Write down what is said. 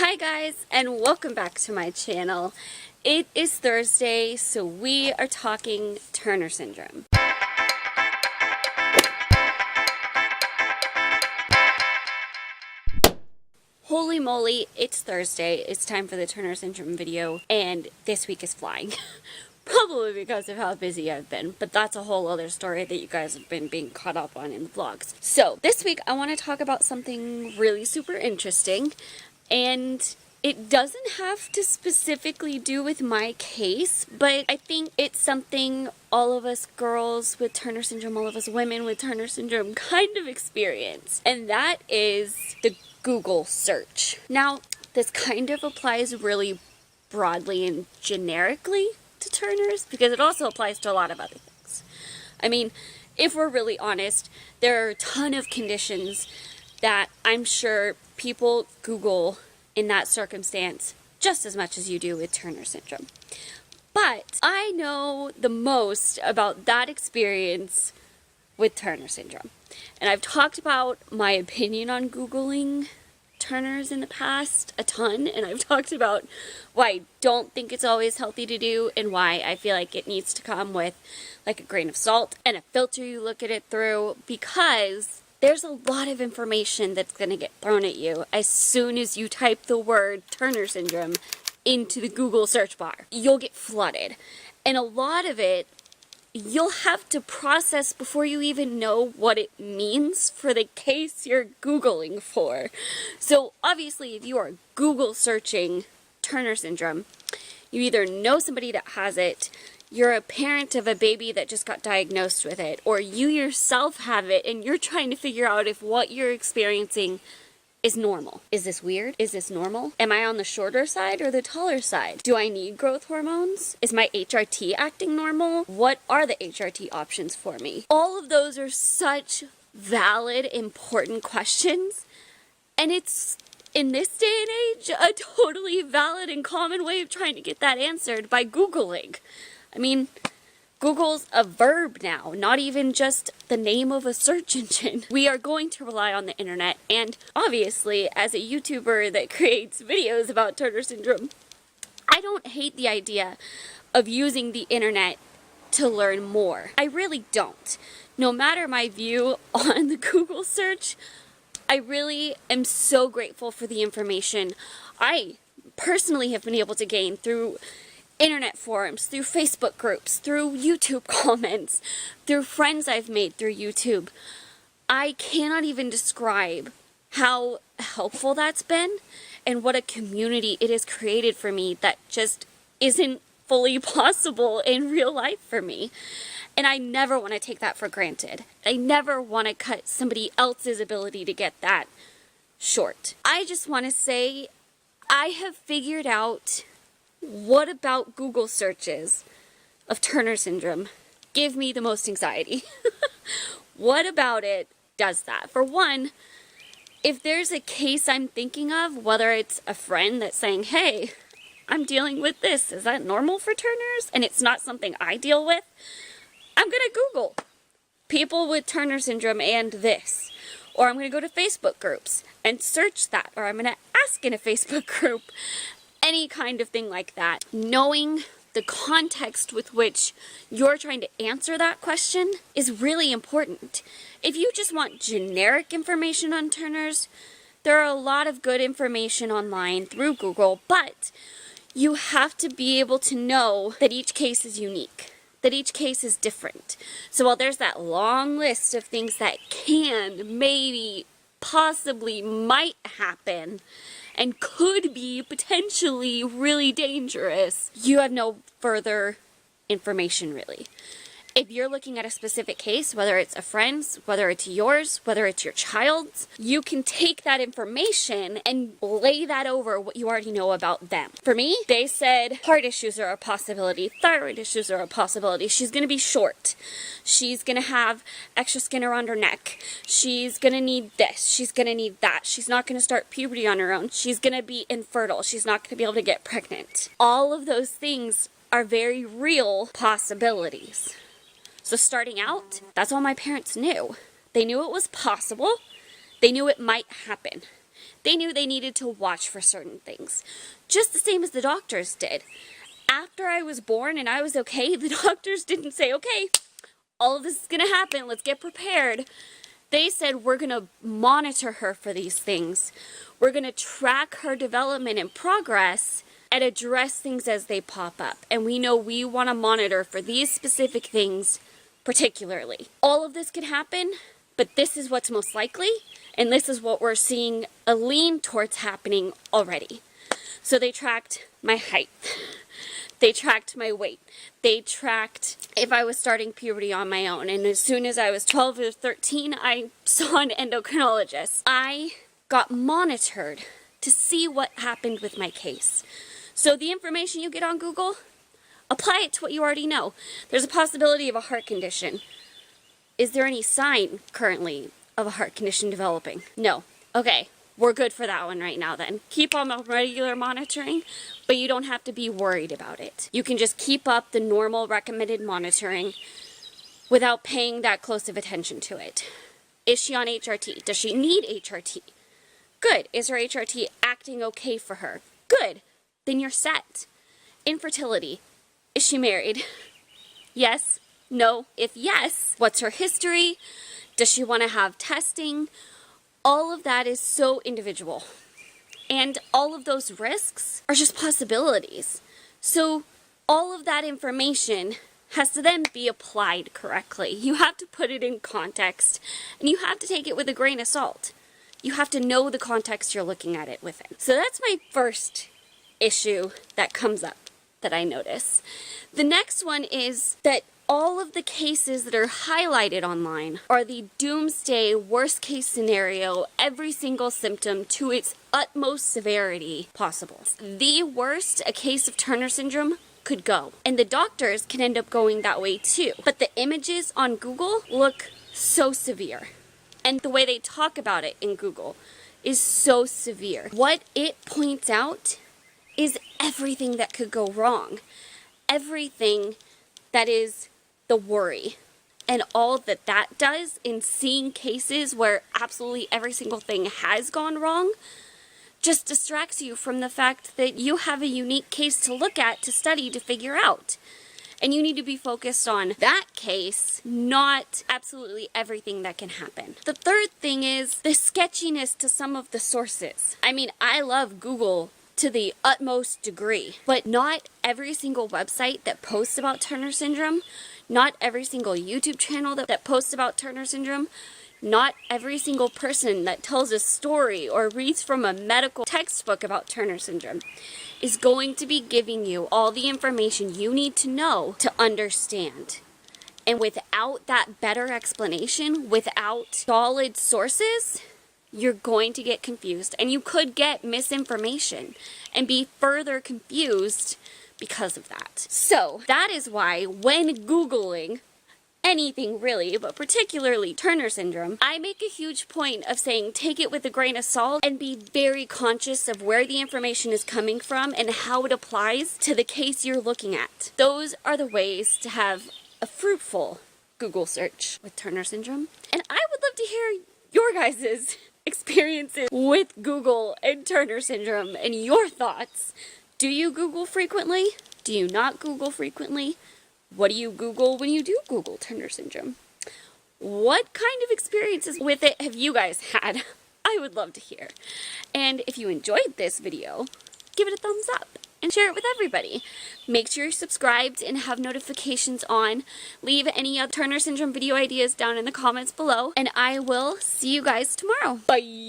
Hi guys, and welcome back to my channel. It is Thursday, so we are talking Turner syndrome. Holy moly, it's Thursday. It's time for the Turner syndrome video, and this week is flying. Probably because of how busy I've been, but that's a whole other story that you guys have been being caught up on in the vlogs. So, this week I want to talk about something really super interesting, and it doesn't have to specifically do with my case, but I think it's something all of us girls with Turner syndrome, all of us women with Turner syndrome kind of experience, and that is the Google search. Now, this kind of applies really broadly and generically to Turners because it also applies to a lot of other things. I mean, if we're really honest, there are a ton of conditions that I'm sure people Google in that circumstance just as much as you do with Turner syndrome. But I know the most about that experience with Turner syndrome. And I've talked about my opinion on Googling Turners in the past a ton, and I've talked about why I don't think it's always healthy to do and why I feel like it needs to come with like a grain of salt and a filter you look at it through, because there's a lot of information that's going to get thrown at you as soon as you type the word Turner syndrome into the Google search bar. You'll get flooded, and a lot of it you'll have to process before you even know what it means for the case you're Googling for. So obviously, if you are Google searching Turner syndrome, you either know somebody that has it, you're a parent of a baby that just got diagnosed with it, or you yourself have it and you're trying to figure out if what you're experiencing is normal. Is this weird? Is this normal? Am I on the shorter side or the taller side? Do I need growth hormones? Is my HRT acting normal? What are the HRT options for me? All of those are such valid, important questions, and it's, in this day and age, a totally valid and common way of trying to get that answered by Googling. I mean, Google's a verb now, not even just the name of a search engine. We are going to rely on the internet, and obviously, as a YouTuber that creates videos about Turner syndrome, I don't hate the idea of using the internet to learn more. I really don't. No matter my view on the Google search, I really am so grateful for the information I personally have been able to gain through internet forums, through Facebook groups, through YouTube comments, through friends I've made through YouTube. I cannot even describe how helpful that's been and what a community it has created for me that just isn't fully possible in real life for me. And I never want to take that for granted. I never want to cut somebody else's ability to get that short. I just want to say I have figured out what about Google searches of Turner syndrome give me the most anxiety. What about it does that? For one, if there's a case I'm thinking of, whether it's a friend that's saying, hey, I'm dealing with this, is that normal for Turners? And it's not something I deal with, I'm going to Google people with Turner syndrome and this. Or I'm going to go to Facebook groups and search that. Or I'm going to ask in a Facebook group. Any kind of thing like that. Knowing the context with which you're trying to answer that question is really important. If you just want generic information on Turners, there are a lot of good information online through Google, but you have to be able to know that each case is unique, that each case is different. So while there's that long list of things that can, maybe, possibly, might happen, and could be potentially really dangerous, you have no further information really. If you're looking at a specific case, whether it's a friend's, whether it's yours, whether it's your child's, you can take that information and lay that over what you already know about them. For me, they said heart issues are a possibility, thyroid issues are a possibility, she's going to be short, she's going to have extra skin around her neck, she's going to need this, she's going to need that, she's not going to start puberty on her own, she's going to be infertile, she's not going to be able to get pregnant. All of those things are very real possibilities. So starting out, that's all my parents knew. They knew it was possible. They knew it might happen. They knew they needed to watch for certain things, just the same as the doctors did. After I was born and I was okay, the doctors didn't say, okay, all of this is going to happen, let's get prepared. They said, we're going to monitor her for these things. We're going to track her development and progress and address things as they pop up. And we know we want to monitor for these specific things particularly. All of this could happen, but this is what's most likely, and this is what we're seeing a lean towards happening already. So they tracked my height. They tracked my weight. They tracked if I was starting puberty on my own. And as soon as I was 12 or 13, I saw an endocrinologist. I got monitored to see what happened with my case. So the information you get on Google, apply it to what you already know. There's a possibility of a heart condition. Is there any sign currently of a heart condition developing? No. Okay. We're good for that one right now then. Keep on regular monitoring, but you don't have to be worried about it. You can just keep up the normal recommended monitoring without paying that close of attention to it. Is she on HRT? Does she need HRT? Good. Is her HRT acting okay for her? Good. Then you're set. Infertility. Is she married? Yes? No? If yes, what's her history? Does she want to have testing? All of that is so individual. And all of those risks are just possibilities. So all of that information has to then be applied correctly. You have to put it in context, and you have to take it with a grain of salt. You have to know the context you're looking at it within. So that's my first issue that comes up that I notice. The next one is that all of the cases that are highlighted online are the doomsday worst case scenario, every single symptom to its utmost severity possible. The worst a case of Turner syndrome could go. And the doctors can end up going that way too. But the images on Google look so severe. And the way they talk about it in Google is so severe. What it points out is everything that could go wrong. Everything that is the worry. And all that that does in seeing cases where absolutely every single thing has gone wrong just distracts you from the fact that you have a unique case to look at, to study, to figure out. And you need to be focused on that case, not absolutely everything that can happen. The third thing is the sketchiness to some of the sources. I mean, I love Google to the utmost degree, but not every single website that posts about Turner syndrome, not every single YouTube channel that posts about Turner syndrome, not every single person that tells a story or reads from a medical textbook about Turner syndrome is going to be giving you all the information you need to know to understand. And without that better explanation, without solid sources, you're going to get confused. And you could get misinformation and be further confused because of that. So that is why when Googling anything really, but particularly Turner syndrome, I make a huge point of saying take it with a grain of salt and be very conscious of where the information is coming from and how it applies to the case you're looking at. Those are the ways to have a fruitful Google search with Turner syndrome. And I would love to hear your guys' experiences with Google and Turner syndrome and your thoughts. Do you Google frequently? Do you not Google frequently? What do you Google when you do Google Turner syndrome? What kind of experiences with it have you guys had? I would love to hear. And if you enjoyed this video, give it a thumbs up and share it with everybody. Make sure you're subscribed and have notifications on. Leave any other Turner syndrome video ideas down in the comments below, and I will see you guys tomorrow. Bye!